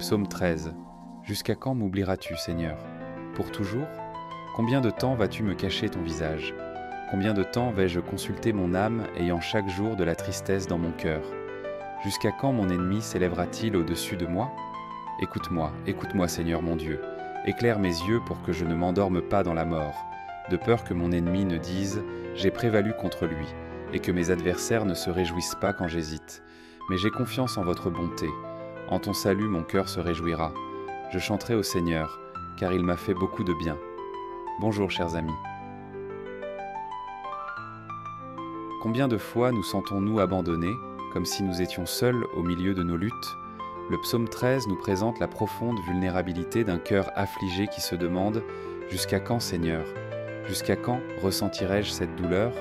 Psaume 13. Jusqu'à quand m'oublieras-tu, Seigneur? Pour toujours? Combien de temps vas-tu me cacher ton visage? Combien de temps vais-je consulter mon âme, ayant chaque jour de la tristesse dans mon cœur? Jusqu'à quand mon ennemi s'élèvera-t-il au-dessus de moi? Écoute-moi, écoute-moi, Seigneur mon Dieu. Éclaire mes yeux pour que je ne m'endorme pas dans la mort, de peur que mon ennemi ne dise « J'ai prévalu contre lui », et que mes adversaires ne se réjouissent pas quand j'hésite. Mais j'ai confiance en votre bonté. En ton salut, mon cœur se réjouira. Je chanterai au Seigneur, car il m'a fait beaucoup de bien. Bonjour, chers amis. Combien de fois nous sentons-nous abandonnés, comme si nous étions seuls au milieu de nos luttes? Le psaume 13 nous présente la profonde vulnérabilité d'un cœur affligé qui se demande « Jusqu'à quand, Seigneur? Jusqu'à quand ressentirai-je cette douleur ?»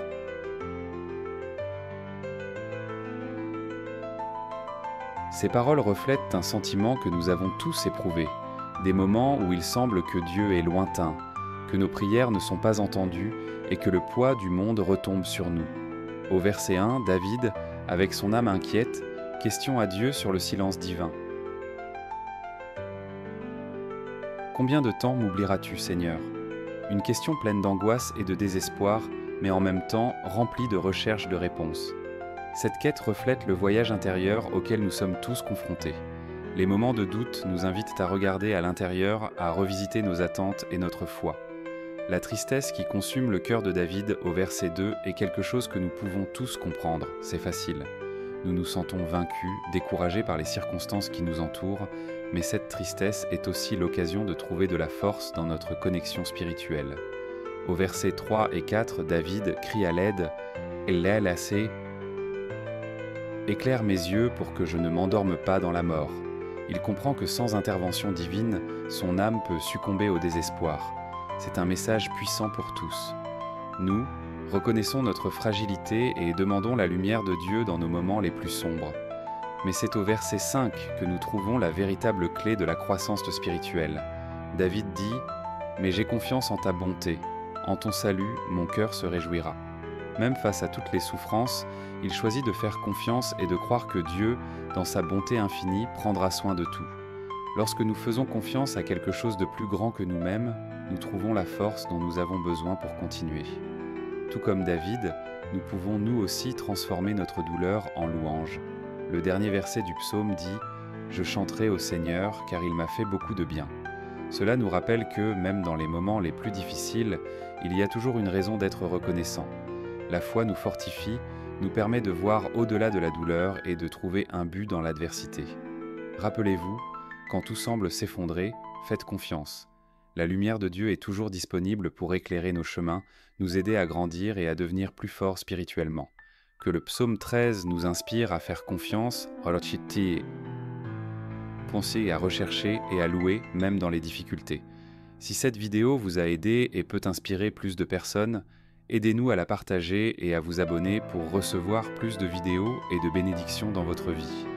Ces paroles reflètent un sentiment que nous avons tous éprouvé, des moments où il semble que Dieu est lointain, que nos prières ne sont pas entendues et que le poids du monde retombe sur nous. Au verset 1, David, avec son âme inquiète, question à Dieu sur le silence divin. Combien de temps m'oublieras-tu, Seigneur? Une question pleine d'angoisse et de désespoir, mais en même temps remplie de recherche de réponses. Cette quête reflète le voyage intérieur auquel nous sommes tous confrontés. Les moments de doute nous invitent à regarder à l'intérieur, à revisiter nos attentes et notre foi. La tristesse qui consume le cœur de David au verset 2 est quelque chose que nous pouvons tous comprendre, c'est facile. Nous nous sentons vaincus, découragés par les circonstances qui nous entourent, mais cette tristesse est aussi l'occasion de trouver de la force dans notre connexion spirituelle. Au versets 3 et 4, David crie à l'aide « Ella lassé » éclaire mes yeux pour que je ne m'endorme pas dans la mort. Il comprend que sans intervention divine, son âme peut succomber au désespoir. C'est un message puissant pour tous. Nous, reconnaissons notre fragilité et demandons la lumière de Dieu dans nos moments les plus sombres. Mais c'est au verset 5 que nous trouvons la véritable clé de la croissance spirituelle. David dit « Mais j'ai confiance en ta bonté. En ton salut, mon cœur se réjouira. » Même face à toutes les souffrances, il choisit de faire confiance et de croire que Dieu, dans sa bonté infinie, prendra soin de tout. Lorsque nous faisons confiance à quelque chose de plus grand que nous-mêmes, nous trouvons la force dont nous avons besoin pour continuer. Tout comme David, nous pouvons nous aussi transformer notre douleur en louange. Le dernier verset du psaume dit « Je chanterai au Seigneur, car il m'a fait beaucoup de bien ». Cela nous rappelle que, même dans les moments les plus difficiles, il y a toujours une raison d'être reconnaissant. La foi nous fortifie, nous permet de voir au-delà de la douleur et de trouver un but dans l'adversité. Rappelez-vous, quand tout semble s'effondrer, faites confiance. La lumière de Dieu est toujours disponible pour éclairer nos chemins, nous aider à grandir et à devenir plus forts spirituellement. Que le psaume 13 nous inspire à faire confiance, pensez à rechercher et à louer même dans les difficultés. Si cette vidéo vous a aidé et peut inspirer plus de personnes, aidez-nous à la partager et à vous abonner pour recevoir plus de vidéos et de bénédictions dans votre vie.